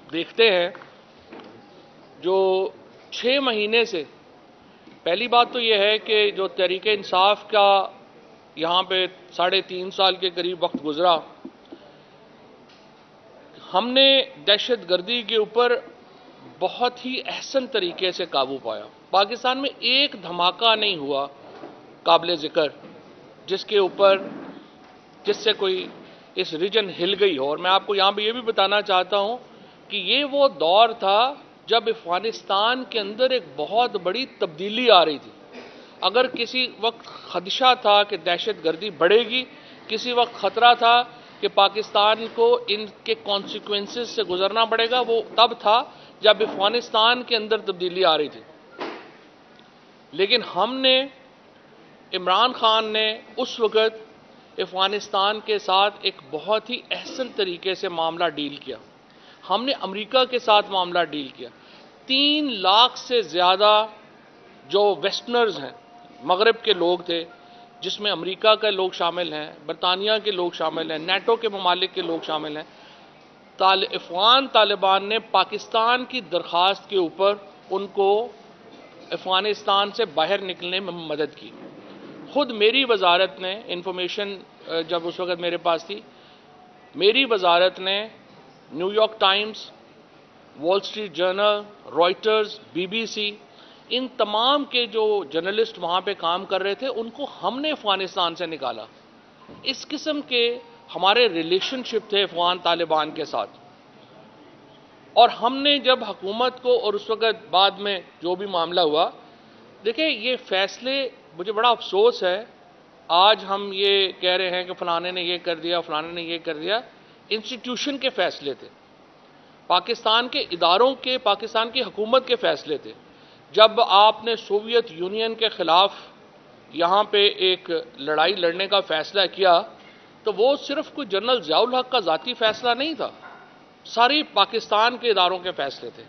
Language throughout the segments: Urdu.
دیکھتے ہیں جو 6 مہینے سے، پہلی بات تو یہ ہے کہ جو تحریک انصاف کا یہاں پہ 3.5 سال کے قریب وقت گزرا، ہم نے دہشت گردی کے اوپر بہت ہی احسن طریقے سے قابو پایا۔ پاکستان میں ایک دھماکہ نہیں ہوا قابل ذکر جس سے کوئی اس ریجن ہل گئی ہو۔ اور میں آپ کو یہاں پہ یہ بھی بتانا چاہتا ہوں کہ یہ وہ دور تھا جب افغانستان کے اندر ایک بہت بڑی تبدیلی آ رہی تھی۔ اگر کسی وقت خدشہ تھا کہ دہشت گردی بڑھے گی، کسی وقت خطرہ تھا کہ پاکستان کو ان کے کانسیکوینسز سے گزرنا پڑے گا، وہ تب تھا جب افغانستان کے اندر تبدیلی آ رہی تھی۔ لیکن ہم نے، عمران خان نے اس وقت افغانستان کے ساتھ ایک بہت ہی احسن طریقے سے معاملہ ڈیل کیا۔ ہم نے امریکہ کے ساتھ معاملہ ڈیل کیا۔ 3 لاکھ سے زیادہ جو ویسٹرنرز ہیں، مغرب کے لوگ تھے، جس میں امریکہ کے لوگ شامل ہیں، برطانیہ کے لوگ شامل ہیں، نیٹو کے ممالک کے لوگ شامل ہیں۔ افغان طالبان نے پاکستان کی درخواست کے اوپر ان کو افغانستان سے باہر نکلنے میں مدد کی۔ خود میری وزارت نے انفارمیشن جب اس وقت میرے پاس تھی، میری وزارت نے New York Times, Wall Street Journal, Reuters, BBC، ان تمام کے جو جرنلسٹ وہاں پہ کام کر رہے تھے، ان کو ہم نے افغانستان سے نکالا۔ اس قسم کے ہمارے ریلیشن شپ تھے افغان طالبان کے ساتھ۔ اور ہم نے جب حکومت کو، اور اس وقت بعد میں جو بھی معاملہ ہوا، دیکھیں یہ فیصلے، مجھے بڑا افسوس ہے آج ہم یہ کہہ رہے ہیں کہ فلانے نے یہ کر دیا، فلانے نے یہ کر دیا۔ انسٹیٹیوشن کے فیصلے تھے، پاکستان کے اداروں کے، پاکستان کی حکومت کے فیصلے تھے۔ جب آپ نے سوویت یونین کے خلاف یہاں پہ ایک لڑائی لڑنے کا فیصلہ کیا، تو وہ صرف کوئی جنرل ضیاء الحق کا ذاتی فیصلہ نہیں تھا، ساری پاکستان کے اداروں کے فیصلے تھے۔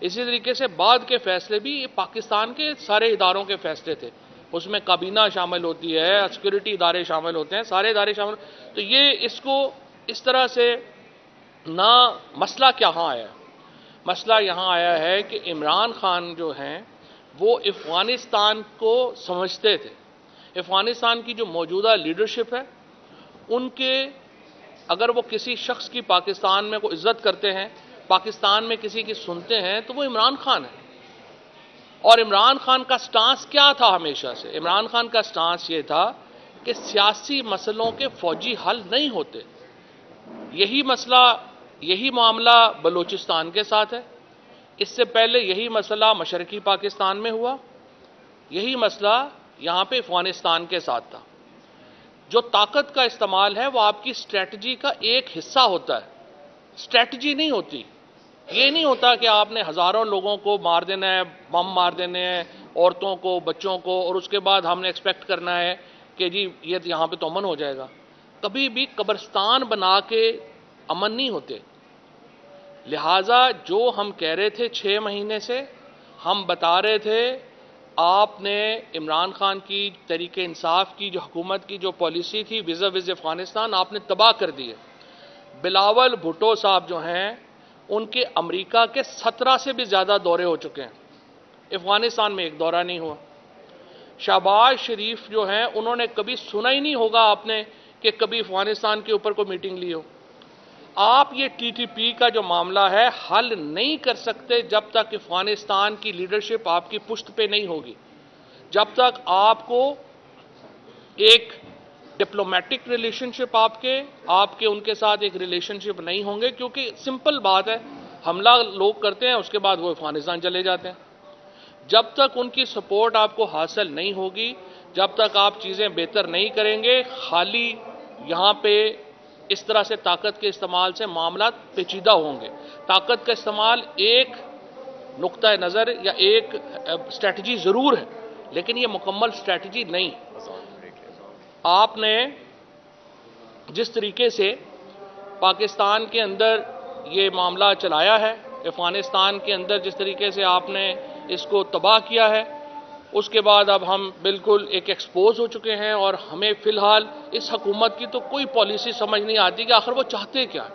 اسی طریقے سے بعد کے فیصلے بھی پاکستان کے سارے اداروں کے فیصلے تھے۔ اس میں کابینہ شامل ہوتی ہے، سیکورٹی ادارے شامل ہوتے ہیں، سارے ادارے شامل۔ تو یہ اس کو اس طرح سے نہ، مسئلہ کہاں آیا؟ مسئلہ یہاں آیا ہے کہ عمران خان جو ہیں وہ افغانستان کو سمجھتے تھے۔ افغانستان کی جو موجودہ لیڈرشپ ہے، ان کے، اگر وہ کسی شخص کی پاکستان میں کو عزت کرتے ہیں، پاکستان میں کسی کی سنتے ہیں، تو وہ عمران خان ہے۔ اور عمران خان کا سٹانس کیا تھا ہمیشہ سے؟ عمران خان کا سٹانس یہ تھا کہ سیاسی مسئلوں کے فوجی حل نہیں ہوتے۔ یہی معاملہ بلوچستان کے ساتھ ہے، اس سے پہلے یہی مسئلہ مشرقی پاکستان میں ہوا، یہی مسئلہ یہاں پہ افغانستان کے ساتھ تھا۔ جو طاقت کا استعمال ہے وہ آپ کی اسٹریٹجی کا ایک حصہ ہوتا ہے، اسٹریٹجی نہیں ہوتی۔ یہ نہیں ہوتا کہ آپ نے ہزاروں لوگوں کو مار دینا ہے، بم مار دینے ہیں، عورتوں کو، بچوں کو، اور اس کے بعد ہم نے ایکسپیکٹ کرنا ہے کہ جی یہ یہاں پہ تو امن ہو جائے گا۔ کبھی بھی قبرستان بنا کے امن نہیں ہوتے۔ لہٰذا جو ہم کہہ رہے تھے 6 مہینے سے، ہم بتا رہے تھے آپ نے عمران خان کی، تحریک انصاف کی جو حکومت کی جو پالیسی تھی وز افغانستان، آپ نے تباہ کر دی ہے۔ بلاول بھٹو صاحب جو ہیں، ان کے امریکہ کے 17 سے بھی زیادہ دورے ہو چکے ہیں، افغانستان میں ایک دورہ نہیں ہوا۔ شہباز شریف جو ہیں، انہوں نے کبھی سنا ہی نہیں ہوگا آپ نے کہ کبھی افغانستان کے اوپر کوئی میٹنگ لی ہو۔ آپ یہ TTP کا جو معاملہ ہے حل نہیں کر سکتے جب تک افغانستان کی لیڈرشپ آپ کی پشت پہ نہیں ہوگی، جب تک آپ کو ایک ڈپلومیٹک ریلیشن شپ آپ کے ان کے ساتھ ایک ریلیشن شپ نہیں ہوں گے، کیونکہ سمپل بات ہے، حملہ لوگ کرتے ہیں، اس کے بعد وہ افغانستان چلے جاتے ہیں۔ جب تک ان کی سپورٹ آپ کو حاصل نہیں ہوگی، جب تک آپ چیزیں بہتر نہیں کریں گے، خالی یہاں پہ اس طرح سے طاقت کے استعمال سے معاملات پیچیدہ ہوں گے۔ طاقت کا استعمال ایک نقطہ نظر یا ایک اسٹریٹجی ضرور ہے، لیکن یہ مکمل اسٹریٹجی نہیں۔ آپ نے جس طریقے سے پاکستان کے اندر یہ معاملہ چلایا ہے، افغانستان کے اندر جس طریقے سے آپ نے اس کو تباہ کیا ہے، اس کے بعد اب ہم بالکل ایک ایکسپوز ہو چکے ہیں، اور ہمیں فی الحال اس حکومت کی تو کوئی پالیسی سمجھ نہیں آتی کہ آخر وہ چاہتے کیا ہیں۔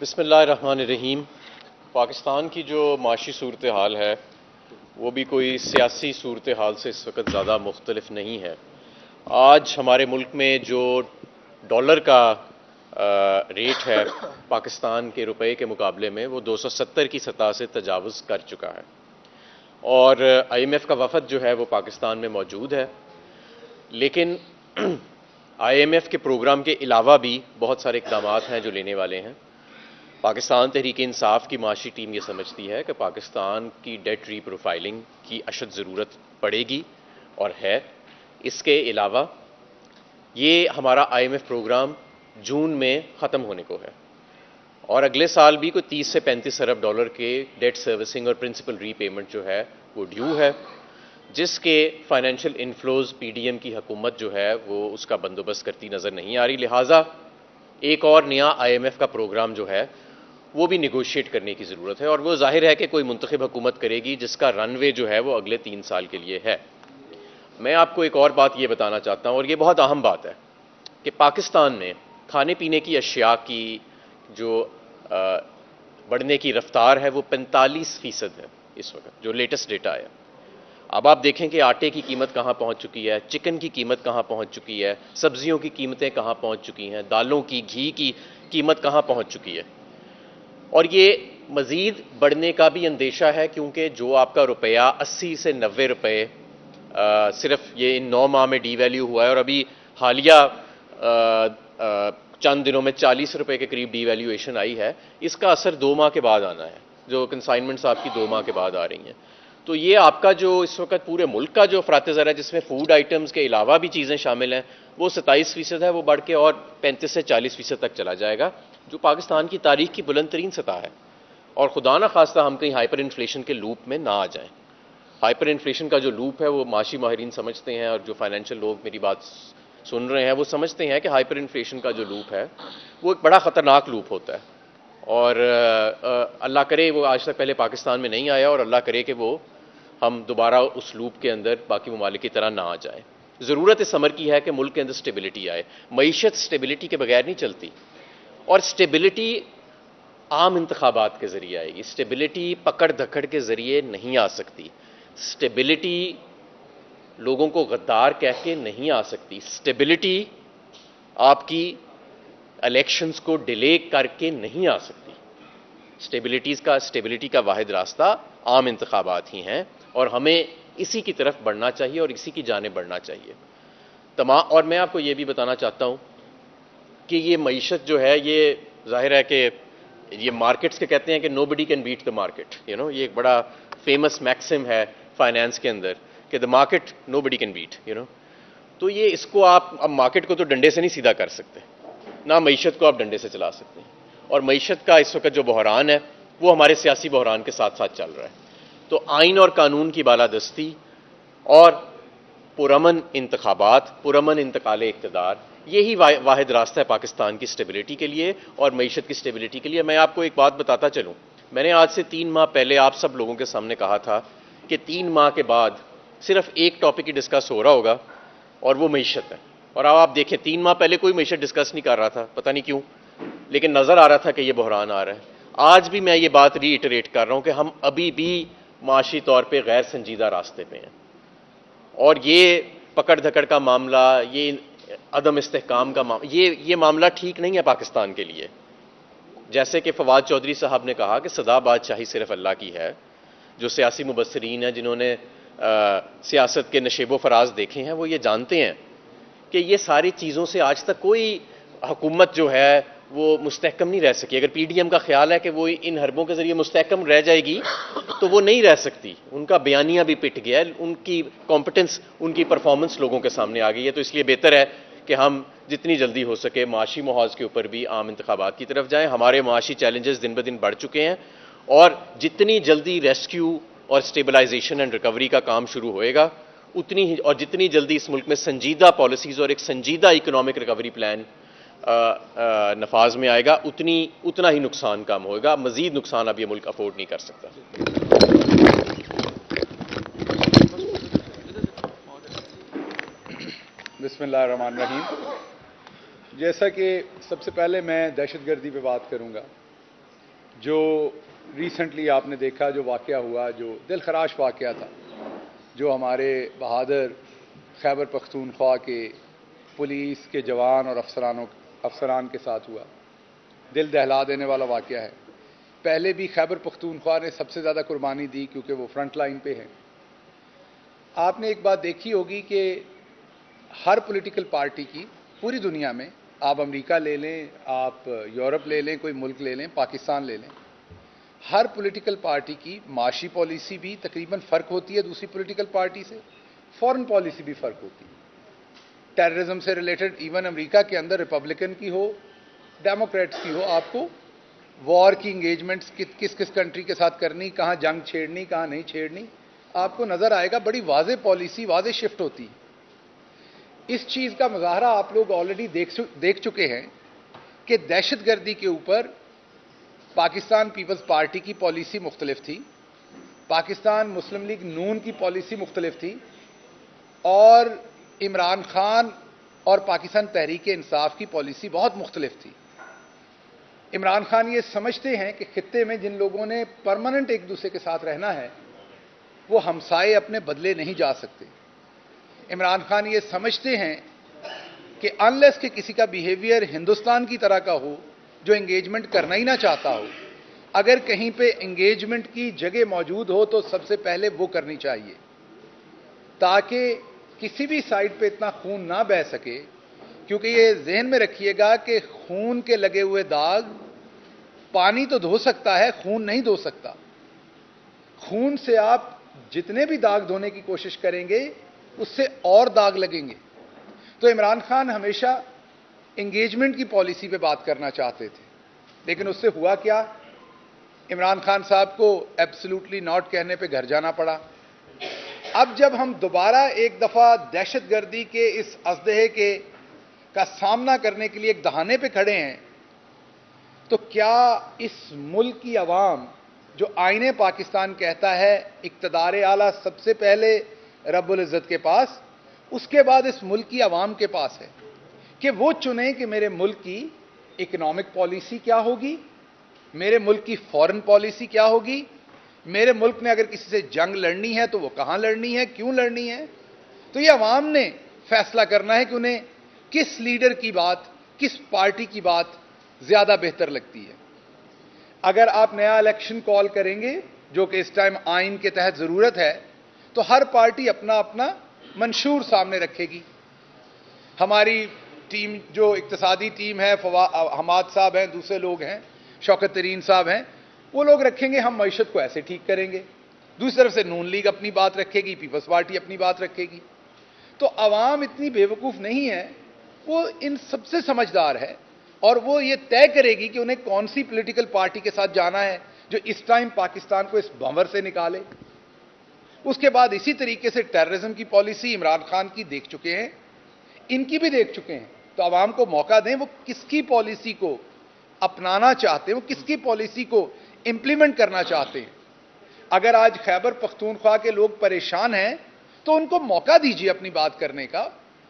بسم اللہ الرحمن الرحیم. پاکستان کی جو معاشی صورتحال ہے وہ بھی کوئی سیاسی صورتحال سے اس وقت زیادہ مختلف نہیں ہے. آج ہمارے ملک میں جو ڈالر کا ریٹ ہے پاکستان کے روپے کے مقابلے میں وہ 270 کی سطح سے تجاوز کر چکا ہے، اور آئی ایم ایف کا وفد جو ہے وہ پاکستان میں موجود ہے. لیکن آئی ایم ایف کے پروگرام کے علاوہ بھی بہت سارے اقدامات ہیں جو لینے والے ہیں. پاکستان تحریک انصاف کی معاشی ٹیم یہ سمجھتی ہے کہ پاکستان کی ڈیٹ ری پروفائلنگ کی اشد ضرورت پڑے گی اور ہے. اس کے علاوہ یہ ہمارا آئی ایم ایف پروگرام جون میں ختم ہونے کو ہے، اور اگلے سال بھی کوئی 30 سے 35 ارب ڈالر کے ڈیٹ سروسنگ اور پرنسپل ری پیمنٹ جو ہے وہ ڈیو ہے، جس کے financial inflows P D M کی حکومت جو ہے وہ اس کا بندوبست کرتی نظر نہیں آ رہی. لہٰذا ایک اور نیا آئی ایم ایف کا پروگرام جو ہے وہ بھی نیگوشیٹ کرنے کی ضرورت ہے، اور وہ ظاہر ہے کہ کوئی منتخب حکومت کرے گی جس کا رن وے جو ہے وہ اگلے 3 سال کے لیے ہے. میں آپ کو ایک اور بات یہ بتانا چاہتا ہوں، اور یہ بہت اہم بات ہے، کہ پاکستان میں کھانے پینے کی اشیاء کی جو بڑھنے کی رفتار ہے وہ 45% ہے اس وقت، جو لیٹسٹ ڈیٹا ہے. اب آپ دیکھیں کہ آٹے کی قیمت کہاں پہنچ چکی ہے، چکن کی قیمت کہاں پہنچ چکی ہے، سبزیوں کی قیمتیں کہاں پہنچ چکی ہیں، دالوں کی، گھی کی قیمت کہاں پہنچ چکی ہے. اور یہ مزید بڑھنے کا بھی اندیشہ ہے، کیونکہ جو آپ کا روپیہ 80 سے 90 روپے صرف یہ ان 9 ماہ میں ڈی ویلیو ہوا ہے، اور ابھی حالیہ چند دنوں میں 40 روپے کے قریب ڈی ویلیویشن آئی ہے. اس کا اثر 2 ماہ کے بعد آنا ہے، جو کنسائنمنٹس آپ کی 2 ماہ کے بعد آ رہی ہیں. تو یہ آپ کا جو اس وقت پورے ملک کا جو افراط زر ہے، جس میں فوڈ آئٹمز کے علاوہ بھی چیزیں شامل ہیں، وہ 27% ہے، وہ بڑھ کے اور 35 سے 40% تک چلا جائے گا، جو پاکستان کی تاریخ کی بلند ترین سطح ہے. اور خدا نہ خواستہ ہم کہیں ہائپر انفلیشن کے لوپ میں نہ آ جائیں. ہائپر انفلیشن کا جو لوپ ہے وہ معاشی ماہرین سمجھتے ہیں، اور جو فائنینشیل لوگ میری بات سن رہے ہیں وہ سمجھتے ہیں کہ ہائپر انفلیشن کا جو لوپ ہے وہ ایک بڑا خطرناک لوپ ہوتا ہے. اور اللہ کرے وہ آج تک پہلے پاکستان میں نہیں آیا، اور اللہ کرے کہ وہ ہم دوبارہ اس لوپ کے اندر باقی ممالک کی طرح نہ آ جائیں. ضرورت اس امر کی ہے کہ ملک کے اندر سٹیبلٹی آئے. معیشت سٹیبلٹی کے بغیر نہیں چلتی، اور سٹیبلٹی عام انتخابات کے ذریعے آئے گی. سٹیبلٹی پکڑ دھکڑ کے ذریعے نہیں آ سکتی. سٹیبلٹی لوگوں کو غدار کہہ کے نہیں آ سکتی. سٹیبلٹی آپ کی الیکشنز کو ڈیلے کر کے نہیں آ سکتی. سٹیبلٹی کا واحد راستہ عام انتخابات ہی ہیں، اور ہمیں اسی کی طرف بڑھنا چاہیے اور اسی کی جانب بڑھنا چاہیے. اور میں آپ کو یہ بھی بتانا چاہتا ہوں کہ یہ معیشت جو ہے یہ ظاہر ہے کہ یہ مارکیٹس کے کہتے ہیں کہ نو بڈی کین بیٹ دا مارکیٹ. یہ ایک بڑا فیمس میکسم ہے فائنینس کے اندر کہ the market nobody can beat. تو یہ اس کو آپ اب مارکیٹ کو تو ڈنڈے سے نہیں سیدھا کر سکتے، نہ معیشت کو آپ ڈنڈے سے چلا سکتے ہیں. اور معیشت کا اس وقت جو بحران ہے وہ ہمارے سیاسی بحران کے ساتھ ساتھ چل رہا ہے. تو آئین اور قانون کی بالادستی اور پرامن انتخابات، پرامن انتقال اقتدار، یہی واحد راستہ ہے پاکستان کی سٹیبلٹی کے لیے اور معیشت کی سٹیبلٹی کے لیے. میں آپ کو ایک بات بتاتا چلوں، میں نے آج سے 3 ماہ پہلے آپ سب لوگوں کے سامنے کہا تھا کہ 3 ماہ کے بعد صرف ایک ٹاپک ہی ڈسکس ہو رہا ہوگا، اور وہ معیشت ہے. اور اب آپ دیکھیں 3 ماہ پہلے کوئی معیشت ڈسکس نہیں کر رہا تھا، پتہ نہیں کیوں، لیکن نظر آ رہا تھا کہ یہ بحران آ رہا ہے. آج بھی میں یہ بات ری ایٹریٹ کر رہا ہوں کہ ہم ابھی بھی معاشی طور پہ غیر سنجیدہ راستے پہ ہیں، اور یہ پکڑ دھکڑ کا معاملہ، یہ عدم استحکام کا معاملہ، یہ معاملہ ٹھیک نہیں ہے پاکستان کے لیے. جیسے کہ فواد چودھری صاحب نے کہا کہ سدا بادشاہی صرف اللہ کی ہے. جو سیاسی مبصرین ہیں، جنہوں نے سیاست کے نشیب و فراز دیکھے ہیں، وہ یہ جانتے ہیں کہ یہ ساری چیزوں سے آج تک کوئی حکومت جو ہے وہ مستحکم نہیں رہ سکی. اگر پی ڈی ایم کا خیال ہے کہ وہ ان حربوں کے ذریعے مستحکم رہ جائے گی تو وہ نہیں رہ سکتی. ان کا بیانیہ بھی پٹ گیا ہے، ان کی کمپٹنس، ان کی پرفارمنس لوگوں کے سامنے آ گئی ہے. تو اس لیے بہتر ہے کہ ہم جتنی جلدی ہو سکے معاشی محاذ کے اوپر بھی عام انتخابات کی طرف جائیں. ہمارے معاشی چیلنجز دن بدن بڑھ چکے ہیں، اور جتنی جلدی ریسکیو اور سٹیبلائزیشن اینڈ ریکوری کا کام شروع ہوئے گا، اتنی ہی اور جتنی جلدی اس ملک میں سنجیدہ پالیسیز اور ایک سنجیدہ اکنامک ریکوری پلان نفاذ میں آئے گا، اتنا ہی نقصان کم ہوگا. مزید نقصان اب یہ ملک افورڈ نہیں کر سکتا. بسم اللہ الرحمن الرحیم. جیسا کہ سب سے پہلے میں دہشت گردی پہ بات کروں گا. جو ریسنٹلی آپ نے دیکھا جو واقعہ ہوا، جو دل خراش واقعہ تھا، جو ہمارے بہادر خیبر پختونخوا کے پولیس کے جوان اور افسران کے ساتھ ہوا، دل دہلا دینے والا واقعہ ہے۔ پہلے بھی خیبر پختونخوا نے سب سے زیادہ قربانی دی کیونکہ وہ فرنٹ لائن پہ ہیں۔ آپ نے ایک بات دیکھی ہوگی کہ ہر پولیٹیکل پارٹی کی پوری دنیا میں، آپ امریکہ لے لیں، آپ یورپ لے لیں، کوئی ملک لے لیں، پاکستان لے لیں، ہر پولیٹیکل پارٹی کی معاشی پالیسی بھی تقریباً فرق ہوتی ہے دوسری پولیٹیکل پارٹی سے، فورن پالیسی بھی فرق ہوتی ہے۔ ٹیررزم سے ریلیٹڈ ایون امریکہ کے اندر ریپبلکن کی ہو، ڈیموکریٹس کی ہو، آپ کو وار کی انگیجمنٹس کس کس کنٹری کے ساتھ کرنی، کہاں جنگ چھیڑنی، کہاں نہیں چھیڑنی، آپ کو نظر آئے گا بڑی واضح پالیسی، واضح شفٹ ہوتی ہے۔ اس چیز کا مظاہرہ آپ لوگ آلریڈی دیکھ چکے ہیں کہ دہشت گردی کے اوپر پاکستان پیپلز پارٹی کی پالیسی مختلف تھی، پاکستان مسلم لیگ نون کی پالیسی مختلف تھی، اور عمران خان اور پاکستان تحریک انصاف کی پالیسی بہت مختلف تھی۔ عمران خان یہ سمجھتے ہیں کہ خطے میں جن لوگوں نے پرماننٹ ایک دوسرے کے ساتھ رہنا ہے وہ ہمسائے اپنے بدلے نہیں جا سکتے۔ عمران خان یہ سمجھتے ہیں کہ انلیس کہ کسی کا بیہیویئر ہندوستان کی طرح کا ہو جو انگیجمنٹ کرنا ہی نہ چاہتا ہو، اگر کہیں پہ انگیجمنٹ کی جگہ موجود ہو تو سب سے پہلے وہ کرنی چاہیے، تاکہ کسی بھی سائڈ پہ اتنا خون نہ بہہ سکے۔ کیونکہ یہ ذہن میں رکھیے گا کہ خون کے لگے ہوئے داغ پانی تو دھو سکتا ہے، خون نہیں دھو سکتا۔ خون سے آپ جتنے بھی داغ دھونے کی کوشش کریں گے اس سے اور داغ لگیں گے۔ تو عمران خان ہمیشہ انگیجمنٹ کی پالیسی پہ بات کرنا چاہتے تھے، لیکن اس سے ہوا کیا؟ عمران خان صاحب کو ایبسلیوٹلی ناٹ کہنے پہ گھر جانا پڑا۔ اب جب ہم دوبارہ ایک دفعہ دہشت گردی کے اس ازدہے کا سامنا کرنے کے لیے ایک دہانے پہ کھڑے ہیں، تو کیا اس ملک کی عوام جو آئین پاکستان کہتا ہے اقتدار اعلیٰ سب سے پہلے رب العزت کے پاس، اس کے بعد اس ملک کی عوام کے پاس ہے کہ وہ چنیں کہ میرے ملک کی اکنامک پالیسی کیا ہوگی، میرے ملک کی فورن پالیسی کیا ہوگی، میرے ملک نے اگر کسی سے جنگ لڑنی ہے تو وہ کہاں لڑنی ہے، کیوں لڑنی ہے۔ تو یہ عوام نے فیصلہ کرنا ہے کہ انہیں کس لیڈر کی بات، کس پارٹی کی بات زیادہ بہتر لگتی ہے۔ اگر آپ نیا الیکشن کال کریں گے، جو کہ اس ٹائم آئین کے تحت ضرورت ہے، تو ہر پارٹی اپنا اپنا منشور سامنے رکھے گی۔ ہماری ٹیم جو اقتصادی ٹیم ہے، حماد صاحب ہیں، دوسرے لوگ ہیں، شوکت ترین صاحب ہیں، وہ لوگ رکھیں گے ہم معیشت کو ایسے ٹھیک کریں گے۔ دوسری طرف سے نون لیگ اپنی بات رکھے گی، پیپلز پارٹی اپنی بات رکھے گی۔ تو عوام اتنی بیوقوف نہیں ہے، وہ ان سب سے سمجھدار ہے، اور وہ یہ طے کرے گی کہ انہیں کون سی پولیٹیکل پارٹی کے ساتھ جانا ہے جو اس ٹائم پاکستان کو اس بھنور سے نکالے۔ اس کے بعد اسی طریقے سے ٹیررزم کی پالیسی عمران خان کی دیکھ چکے ہیں، ان کی بھی دیکھ چکے ہیں۔ تو عوام کو موقع دیں، وہ کس کی پالیسی کو اپنانا چاہتے ہیں، وہ کس کی پالیسی کو امپلیمنٹ کرنا چاہتے ہیں۔ اگر آج خیبر پختونخوا کے لوگ پریشان ہیں تو ان کو موقع دیجیے اپنی بات کرنے کا۔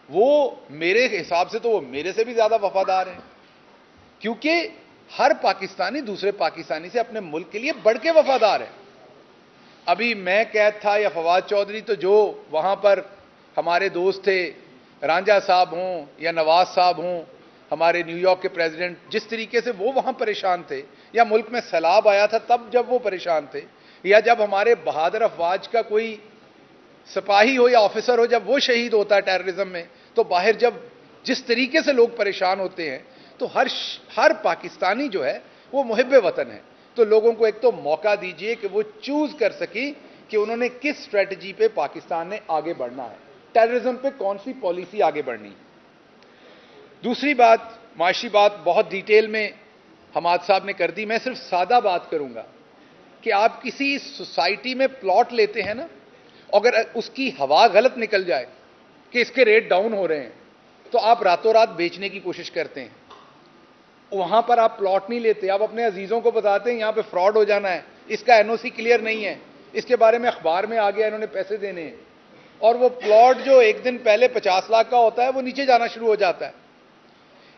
وہ میرے حساب سے تو وہ میرے سے بھی زیادہ وفادار ہیں، کیونکہ ہر پاکستانی دوسرے پاکستانی سے اپنے ملک کے لیے بڑھ کے وفادار ہے۔ ابھی میں قید تھا یا فواد چودھری، تو جو وہاں پر ہمارے دوست تھے، رانجھا صاحب ہوں یا نواز صاحب ہوں، ہمارے نیو یارک کے پریزیڈنٹ، جس طریقے سے وہ وہاں پریشان تھے، یا ملک میں سیلاب آیا تھا تب جب وہ پریشان تھے، یا جب ہمارے بہادر افواج کا کوئی سپاہی ہو یا آفیسر ہو جب وہ شہید ہوتا ہے ٹیررزم میں، تو باہر جب جس طریقے سے لوگ پریشان ہوتے ہیں، تو ہر پاکستانی جو ہے وہ محب وطن ہے۔ تو لوگوں کو ایک تو موقع دیجئے کہ وہ چوز کر سکیں کہ انہوں نے کس اسٹریٹجی پہ پاکستان نے آگے بڑھنا ہے، ٹیررزم پہ کون سی پالیسی آگے بڑھنی۔ دوسری بات، معاشی بات بہت ڈیٹیل میں حماد صاحب نے کر دی، میں صرف سادہ بات کروں گا کہ آپ کسی سوسائٹی میں پلاٹ لیتے ہیں نا، اگر اس کی ہوا غلط نکل جائے کہ اس کے ریٹ ڈاؤن ہو رہے ہیں، تو آپ راتوں رات بیچنے کی کوشش کرتے ہیں۔ وہاں پر آپ پلاٹ نہیں لیتے، آپ اپنے عزیزوں کو بتاتے ہیں یہاں پہ فراڈ ہو جانا ہے، اس کا این او سی کلیئر نہیں ہے، اس کے بارے میں اخبار میں آ گیا، انہوں نے پیسے دینے ہیں، اور وہ پلاٹ جو ایک دن پہلے 50 لاکھ کا ہوتا ہے وہ نیچے جانا شروع ہو جاتا ہے۔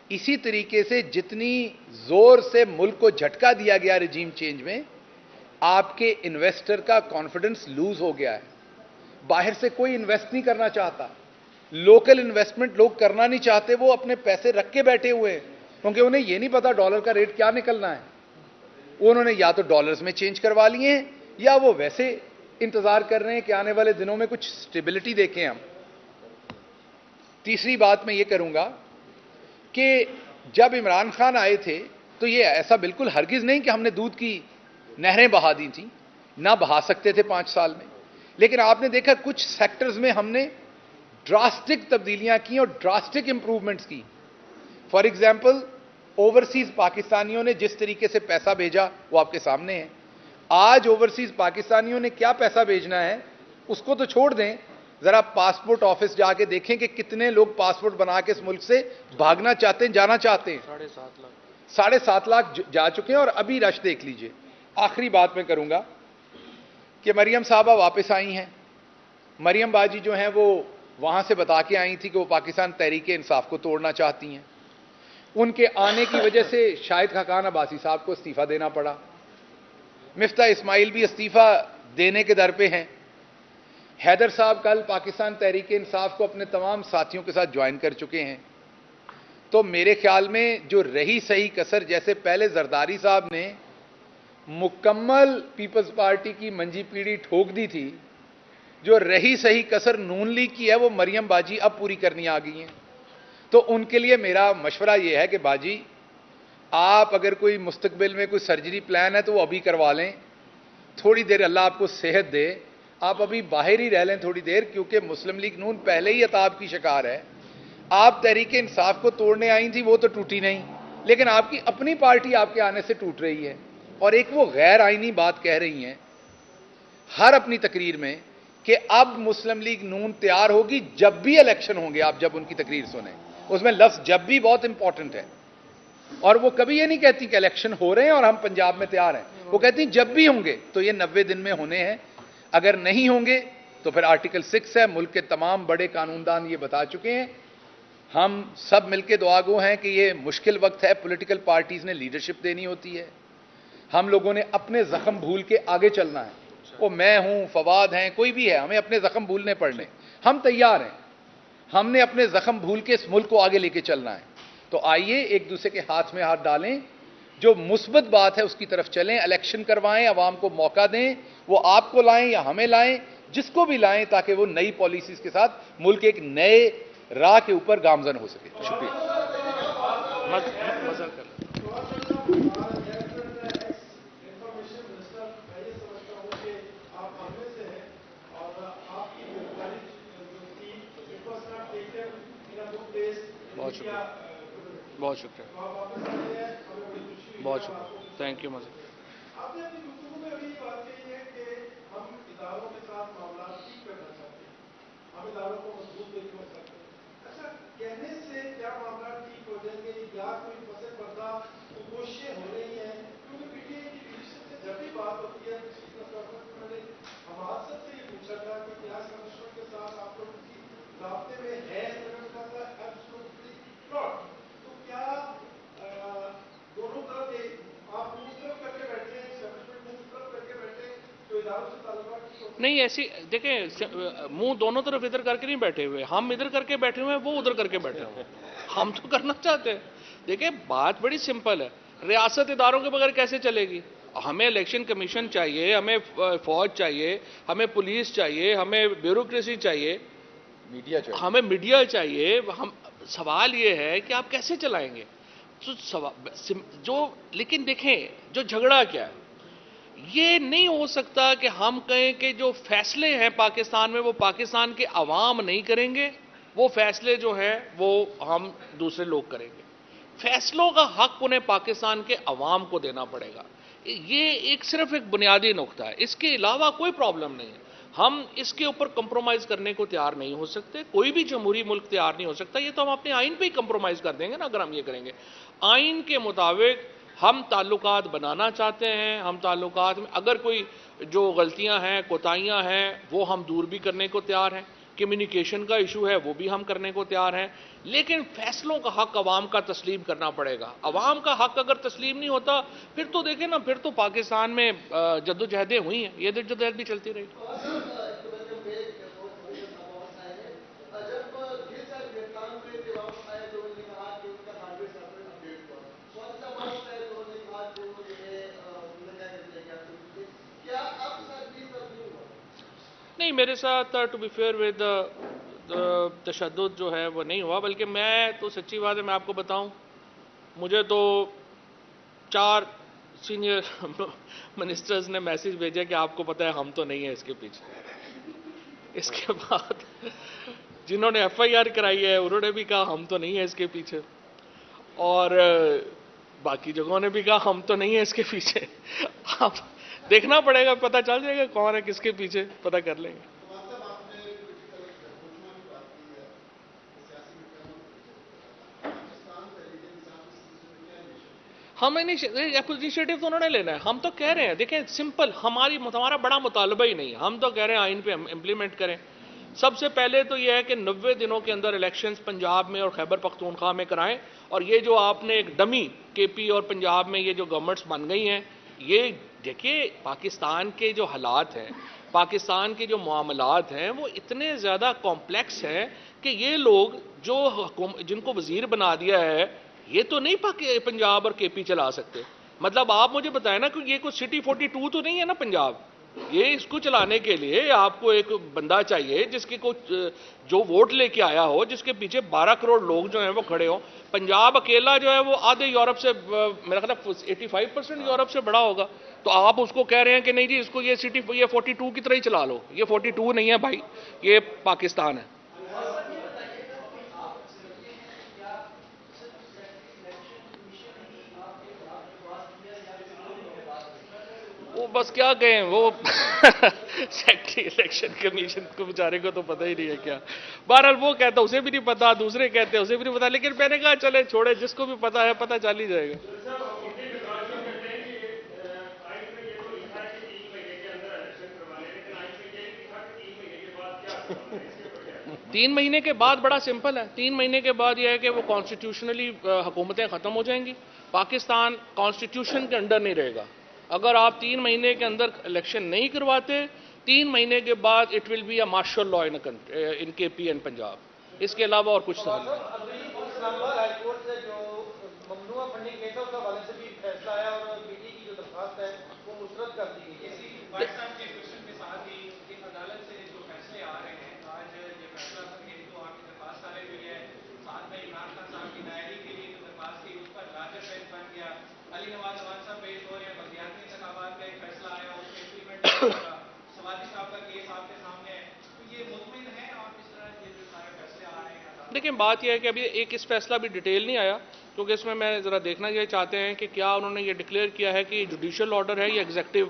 اسی طریقے سے جتنی زور سے ملک کو جھٹکا دیا گیا رجیم چینج میں، آپ کے انویسٹر کا کانفیڈنس لوز ہو گیا ہے. باہر سے کوئی انویسٹ نہیں کرنا چاہتا، لوکل انویسٹمنٹ لوگ کرنا نہیں چاہتے، وہ اپنے پیسے رکھ کے بیٹھے ہوئے ہیں کیونکہ انہیں یہ نہیں پتا ڈالر کا ریٹ کیا نکلنا ہے. انہوں نے یا تو ڈالرز میں چینج کروا لیے ہیں یا وہ ویسے انتظار کر رہے ہیں کہ آنے والے دنوں میں کچھ سٹیبلٹی دیکھیں ہم. تیسری بات میں یہ کروں گا کہ جب عمران خان آئے تھے تو یہ ایسا بالکل ہرگز نہیں کہ ہم نے دودھ کی نہریں بہا دی تھیں، نہ بہا سکتے تھے 5 سال میں، لیکن آپ نے دیکھا کچھ سیکٹرز میں ہم نے ڈراسٹک تبدیلیاں کی اور ڈراسٹک امپروومنٹس کی. فار ایگزامپل اوورسیز پاکستانیوں نے جس طریقے سے پیسہ بھیجا وہ آپ کے سامنے ہے. آج اوورسیز پاکستانیوں نے کیا پیسہ بھیجنا ہے اس کو تو چھوڑ دیں، ذرا پاسپورٹ آفس جا کے دیکھیں کہ کتنے لوگ پاسپورٹ بنا کے اس ملک سے بھاگنا چاہتے ہیں، جانا چاہتے ہیں. 7.5 لاکھ جا چکے ہیں اور ابھی رش دیکھ لیجئے. آخری بات میں کروں گا کہ مریم صاحبہ واپس آئی ہیں. مریم باجی جو ہیں وہ وہاں سے بتا کے آئی تھی کہ وہ پاکستان تحریک انصاف کو توڑنا چاہتی ہیں. ان کے آنے کی وجہ سے شاہد خاقان عباسی صاحب کو استعفیٰ دینا پڑا. مفتاح اسماعیل بھی استعفیٰ دینے کے در پہ ہیں. حیدر صاحب کل پاکستان تحریک انصاف کو اپنے تمام ساتھیوں کے ساتھ جوائن کر چکے ہیں. تو میرے خیال میں جو رہی صحیح کسر، جیسے پہلے زرداری صاحب نے مکمل پیپلز پارٹی کی منجی پیڑھی ٹھوک دی تھی، جو رہی صحیح کسر نون لیگ کی ہے وہ مریم باجی اب پوری کرنی آ گئی ہیں. تو ان کے لیے میرا مشورہ یہ ہے کہ باجی آپ اگر کوئی مستقبل میں کوئی سرجری پلان ہے تو وہ ابھی کروا لیں. تھوڑی دیر اللہ آپ کو صحت دے، آپ ابھی باہر ہی رہ لیں تھوڑی دیر، کیونکہ مسلم لیگ نون پہلے ہی عطاب کی شکار ہے. آپ تحریک انصاف کو توڑنے آئی تھی، وہ تو ٹوٹی نہیں، لیکن آپ کی اپنی پارٹی آپ کے آنے سے ٹوٹ رہی ہے. اور ایک وہ غیر آئینی بات کہہ رہی ہیں ہر اپنی تقریر میں کہ اب مسلم لیگ نون تیار ہوگی جب بھی الیکشن ہوں گے. آپ جب ان کی تقریر سنیں اس میں لفظ جب بھی بہت امپورٹنٹ ہے. اور وہ کبھی یہ نہیں کہتی کہ الیکشن ہو رہے ہیں اور ہم پنجاب میں تیار ہیں، وہ کہتی ہیں جب بھی ہوں گے. تو یہ 90 دن میں ہونے ہیں، اگر نہیں ہوں گے تو پھر آرٹیکل 6 ہے. ملک کے تمام بڑے قانون دان یہ بتا چکے ہیں. ہم سب مل کے دعا گو ہیں کہ یہ مشکل وقت ہے، پولیٹیکل پارٹیز نے لیڈرشپ دینی ہوتی ہے. ہم لوگوں نے اپنے زخم بھول کے آگے چلنا ہے. وہ میں ہوں، فواد ہیں، کوئی بھی ہے، ہمیں اپنے زخم بھولنے پڑنے. ہم تیار ہیں، ہم نے اپنے زخم بھول کے اس ملک کو آگے لے کے چلنا ہے. تو آئیے ایک دوسرے کے ہاتھ میں ہاتھ ڈالیں، جو مثبت بات ہے اس کی طرف چلیں، الیکشن کروائیں، عوام کو موقع دیں، وہ آپ کو لائیں یا ہمیں لائیں، جس کو بھی لائیں، تاکہ وہ نئی پالیسیز کے ساتھ ملک ایک نئے راہ کے اوپر گامزن ہو سکے. شکریہ. بہت شکریہ، بہت شکریہ، بہت شکریہ. تھینک یو مزید. آپ نے اپنی گفتگو میں ابھی یہ بات کہی ہے کہ ہم اداروں کے ساتھ معاملات ٹھیک کرنا چاہتے ہیں، ہم اداروں کو مضبوط نہیں کر سکتے. اچھا، کہنے سے کیا معاملات ٹھیک ہو جائیں گے یا کوئی پس پردہ کوششیں ہو رہی ہیں؟ کیونکہ پی ٹی آئی کی لیڈرشپ سے جب بھی بات ہوتی ہے میں نے حماد صاحب سے یہ پوچھا تھا کہ کیا اسٹیبلشمنٹ کے ساتھ آپ لوگ کی رابطے میں ہے تو کیا دونوں طرف آپ اس طرف کر کے بیٹھے ہیں، اسٹیبلشمنٹ اس طرف کر کے بیٹھے ہیں جو اداروں سے تعلقات نہیں ایسی دیکھیں، منہ دونوں طرف ادھر کر کے نہیں بیٹھے ہوئے، ہم ادھر کر کے بیٹھے ہوئے ہیں، وہ ادھر کر کے بیٹھے ہوئے ہیں. ہم تو کرنا چاہتے ہیں. دیکھیں بات بڑی سمپل ہے، ریاست اداروں کے بغیر کیسے چلے گی؟ ہمیں الیکشن کمیشن چاہیے، ہمیں فوج چاہیے، ہمیں پولیس چاہیے، ہمیں بیوروکریسی چاہیے، ہمیں میڈیا چاہیے. ہم سوال یہ ہے کہ آپ کیسے چلائیں گے؟ لیکن دیکھیں جو جھگڑا کیا ہے، یہ نہیں ہو سکتا کہ ہم کہیں کہ جو فیصلے ہیں پاکستان میں وہ پاکستان کے عوام نہیں کریں گے، وہ فیصلے جو ہیں وہ ہم دوسرے لوگ کریں گے. فیصلوں کا حق انہیں پاکستان کے عوام کو دینا پڑے گا. یہ صرف ایک بنیادی نقطہ ہے، اس کے علاوہ کوئی پرابلم نہیں ہے. ہم اس کے اوپر کمپرومائز کرنے کو تیار نہیں ہو سکتے، کوئی بھی جمہوری ملک تیار نہیں ہو سکتا. یہ تو ہم اپنے آئین پہ ہی کمپرومائز کر دیں گے نا اگر ہم یہ کریں گے. آئین کے مطابق ہم تعلقات بنانا چاہتے ہیں، ہم تعلقات میں اگر کوئی جو غلطیاں ہیں، کوتاہیاں ہیں، وہ ہم دور بھی کرنے کو تیار ہیں. کمیونیکیشن کا ایشو ہے وہ بھی ہم کرنے کو تیار ہیں، لیکن فیصلوں کا حق عوام کا تسلیم کرنا پڑے گا۔ عوام کا حق اگر تسلیم نہیں ہوتا پھر تو دیکھیں نا، پھر تو پاکستان میں جدوجہدیں ہوئی ہیں، یہ جدوجہد بھی چلتی رہی۔ نہیں، میرے ساتھ ٹو بی فیئر ود تشدد جو ہے وہ نہیں ہوا، بلکہ میں تو سچی بات ہے میں آپ کو بتاؤں، مجھے تو 4 سینئر منسٹرز نے میسج بھیجا کہ آپ کو پتہ ہے ہم تو نہیں ہیں اس کے پیچھے۔ اس کے بعد جنہوں نے ایف آئی آر کرائی ہے انہوں نے بھی کہا ہم تو نہیں ہیں اس کے پیچھے، اور باقی جگہوں نے بھی کہا ہم تو نہیں ہیں اس کے پیچھے۔ اب دیکھنا پڑے گا، پتہ چل جائے گا کون ہے کس کے پیچھے، پتہ کر لیں گے۔ ہم انیشیٹو تو انہوں نے لینا ہے، ہم تو کہہ رہے ہیں دیکھیں سمپل، ہمارا بڑا مطالبہ ہی نہیں، ہم تو کہہ رہے ہیں آئین پہ امپلیمنٹ کریں۔ سب سے پہلے تو یہ ہے کہ 90 دنوں کے اندر الیکشنز پنجاب میں اور خیبر پختونخوا میں کرائیں، اور یہ جو آپ نے ایک ڈمی کے پی اور پنجاب میں یہ جو گورنمنٹس بن گئی ہیں، یہ دیکھیے پاکستان کے جو حالات ہیں، پاکستان کے جو معاملات ہیں وہ اتنے زیادہ کمپلیکس ہیں کہ یہ لوگ جن کو وزیر بنا دیا ہے یہ تو نہیں پنجاب اور کے پی چلا سکتے۔ مطلب آپ مجھے بتائیں نا کہ یہ کوئی سٹی 42 تو نہیں ہے نا پنجاب، یہ اس کو چلانے کے لیے آپ کو ایک بندہ چاہیے جس کے جو ووٹ لے کے آیا ہو، جس کے پیچھے 12 کروڑ لوگ جو ہیں وہ کھڑے ہوں۔ پنجاب اکیلا جو ہے وہ آدھے یورپ سے، میرا خیال ہے 85% یورپ سے بڑا ہوگا، تو آپ اس کو کہہ رہے ہیں کہ نہیں جی اس کو یہ سٹی 42 کی طرح ہی چلا لو۔ یہ 42 نہیں ہے بھائی، یہ پاکستان ہے۔ وہ بس کیا کہیں، وہ سیکٹری الیکشن کمیشن کو بیچارے کو تو پتہ ہی نہیں ہے کیا۔ بہرحال وہ کہتا اسے بھی نہیں پتا، دوسرے کہتے اسے بھی نہیں پتا، لیکن میں نے کہا چلے چھوڑے، جس کو بھی پتا ہے پتہ چل ہی جائے گا۔ 3 مہینے کے بعد بڑا سمپل ہے، 3 مہینے کے بعد یہ ہے کہ وہ کانسٹیٹیوشنلی حکومتیں ختم ہو جائیں گی، پاکستان کانسٹیٹیوشن کے انڈر نہیں رہے گا۔ اگر آپ 3 مہینے کے اندر الیکشن نہیں کرواتے، 3 مہینے کے بعد it will be a martial law in K P and Punjab, اس کے علاوہ اور کچھ سوال نہیں۔ ہائی کورٹ سے جو ممنوع فنڈنگ کیس ہے اس حوالے سے بھی فیصلہ آیا اور بی ٹی کی جو درخواست ہے وہ مسترد کر دی گئی۔ اسی پاکستان کے کوشچن کے ساتھ ہی عدالت سے جو فیصلے آ رہے ہیں، آج یہ فیصلہ یہ تو آپ کی درخواست آ رہی ہے، ساتھ میں عمران خان صاحب کی نائری کے لیے جو درخواست تھی اس پر لارجر بینچ بن گیا، علی نواز صاحب پیش ہو رہے ہیں، بلدیاتی انتخابات کا ایک فیصلہ آیا اس کے امپلیمنٹ ہوگا، سوادی صاحب کا کیس آپ کے سامنے ہے، تو یہ مطمئن ہے آپ اس طرح یہ جو سارے فیصلے آ رہے ہیں؟ لیکن بات یہ ہے کہ ابھی ایک اس فیصلہ بھی ڈیٹیل نہیں آیا، کیونکہ اس میں ذرا دیکھنا یہ چاہتے ہیں کہ کیا انہوں نے یہ ڈکلیئر کیا ہے کہ یہ جوڈیشل آرڈر ہے یا ایگزیکٹو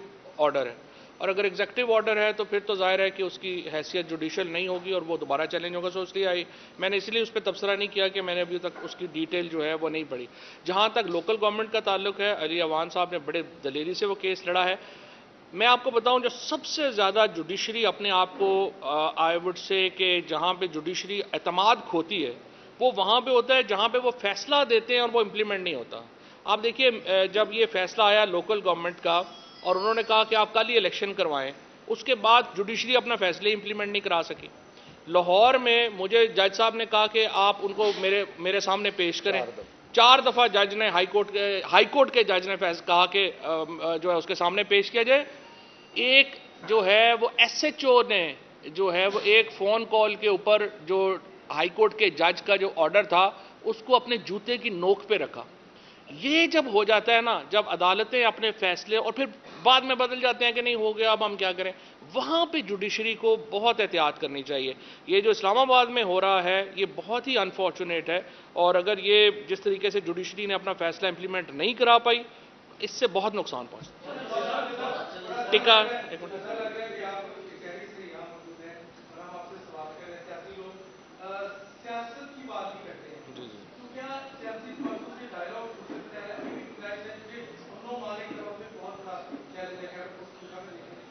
آرڈر ہے، اور اگر ایگزیکٹو آرڈر ہے تو پھر تو ظاہر ہے کہ اس کی حیثیت جوڈیشل نہیں ہوگی اور وہ دوبارہ چیلنج ہوگا۔ سو اس لیے میں نے اس لیے اس پہ تبصرہ نہیں کیا کہ میں نے ابھی تک اس کی ڈیٹیل جو ہے وہ نہیں پڑھی۔ جہاں تک لوکل گورنمنٹ کا تعلق ہے، علی عوان صاحب نے بڑے دلیری سے وہ کیس لڑا ہے۔ میں آپ کو بتاؤں جو سب سے زیادہ جوڈیشری اپنے آپ کو آئی وڈ سے کہ جہاں پہ جوڈیشری اعتماد کھوتی ہے وہ وہاں پہ ہوتا ہے جہاں پہ وہ فیصلہ دیتے ہیں اور وہ امپلیمنٹ نہیں ہوتا۔ آپ دیکھیے جب یہ فیصلہ آیا لوکل گورنمنٹ کا اور انہوں نے کہا کہ آپ کل ہی الیکشن کروائیں، اس کے بعد جوڈیشری اپنا فیصلے امپلیمنٹ نہیں کرا سکی۔ لاہور میں مجھے جج صاحب نے کہا کہ آپ ان کو میرے سامنے پیش کریں، 4 دفعہ جج نے ہائی کورٹ کے جج نے کہا کہ جو ہے اس کے سامنے پیش کیا جائے۔ ایک جو ہے وہ ایس ایچ او نے جو ہے وہ ایک فون کال کے اوپر جو ہائی کورٹ کے جج کا جو آرڈر تھا اس کو اپنے جوتے کی نوک پہ رکھا۔ یہ جب ہو جاتا ہے نا، جب عدالتیں اپنے فیصلے اور پھر بعد میں بدل جاتے ہیں کہ نہیں ہو گیا اب ہم کیا کریں، وہاں پہ جوڈیشری کو بہت احتیاط کرنی چاہیے۔ یہ جو اسلام آباد میں ہو رہا ہے یہ بہت ہی انفارچونیٹ ہے، اور اگر یہ جس طریقے سے جوڈیشری نے اپنا فیصلہ امپلیمنٹ نہیں کرا پائی اس سے بہت نقصان پہنچتا۔ ٹکا سیاست کی بات ہی کرتے ہیں تو کیا سیاسی پارٹیوں سے ڈائلاگ ہو سکتا ہے؟ ابھی بھی انہوں مالک کی طرف سے بہت بڑا چیلنج ہے،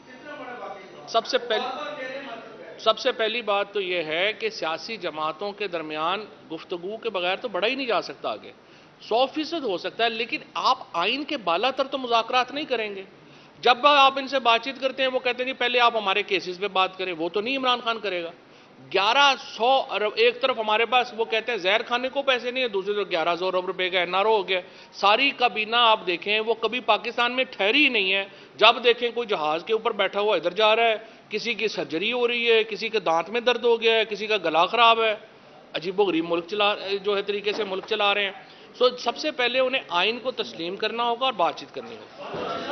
کتنا بڑا باقی سب سے پہلے سب سے پہلی بات تو یہ ہے کہ سیاسی جماعتوں کے درمیان گفتگو کے بغیر تو بڑھا ہی نہیں جا سکتا آگے. 100% ہو سکتا ہے، لیکن آپ آئین کے بالا تر تو مذاکرات نہیں کریں گے. جب آپ ان سے بات چیت کرتے ہیں وہ کہتے ہیں جی پہلے آپ ہمارے کیسز پہ بات کریں، وہ تو نہیں عمران خان کرے گا. 1100 ارب ایک طرف ہمارے پاس وہ کہتے ہیں زہر کھانے کو پیسے نہیں ہے، دوسری طرف 1100 ارب روپے کا NRO ہو گیا. ساری کابینہ آپ دیکھیں وہ کبھی پاکستان میں ٹھہری ہی نہیں ہے. جب دیکھیں کوئی جہاز کے اوپر بیٹھا ہوا ادھر جا رہا ہے، کسی کی سرجری ہو رہی ہے، کسی کے دانت میں درد ہو گیا ہے، کسی کا گلا خراب ہے. عجیب و غریب ملک جو ہے طریقے سے ملک چلا رہے ہیں. سب سے پہلے انہیں آئین کو تسلیم کرنا ہوگا اور بات چیت کرنی ہوگی.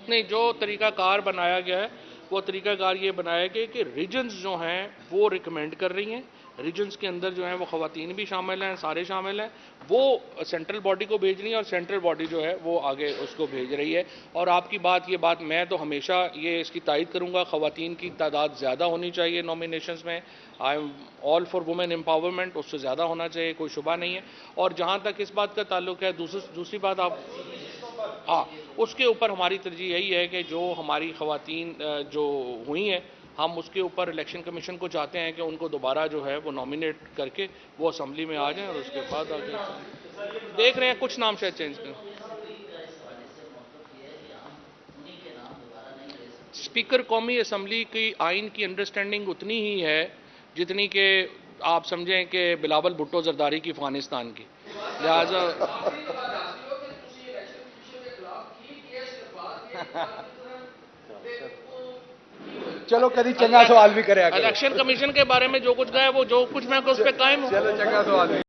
نہیں، جو طریقہ کار بنایا گیا ہے وہ طریقہ کار یہ بنایا گیا کہ ریجنز جو ہیں وہ ریکمینڈ کر رہی ہیں. ریجنز کے اندر جو ہیں وہ خواتین بھی شامل ہیں، سارے شامل ہیں. وہ سینٹرل باڈی کو بھیج رہی ہیں اور سینٹرل باڈی جو ہے وہ آگے اس کو بھیج رہی ہے. اور آپ کی یہ بات میں تو ہمیشہ یہ اس کی تائید کروں گا، خواتین کی تعداد زیادہ ہونی چاہیے نامینیشنز میں. I am all for women empowerment, اس سے زیادہ ہونا چاہیے، کوئی شبہ نہیں ہے. اور جہاں تک اس بات کا تعلق ہے، دوسری بات آپ اس کے اوپر ہماری ترجیح یہی ہے کہ جو ہماری خواتین جو ہوئی ہیں، ہم اس کے اوپر الیکشن کمیشن کو چاہتے ہیں کہ ان کو دوبارہ جو ہے وہ نامینیٹ کر کے وہ اسمبلی میں آ جائیں اور اس کے بعد آگے دیکھ رہے ہیں کچھ نام شاید چینج کریں. اسپیکر قومی اسمبلی کی آئین کی انڈرسٹینڈنگ اتنی ہی ہے جتنی کہ آپ سمجھیں کہ بلاول بھٹو زرداری کی افغانستان کی. لہذا چلو کدی چنگا سوال بھی کرے. الیکشن کمیشن کے بارے میں جو کچھ گیا وہ جو کچھ میں اس پہ قائم ہوں. چلو چنگا سوال بھی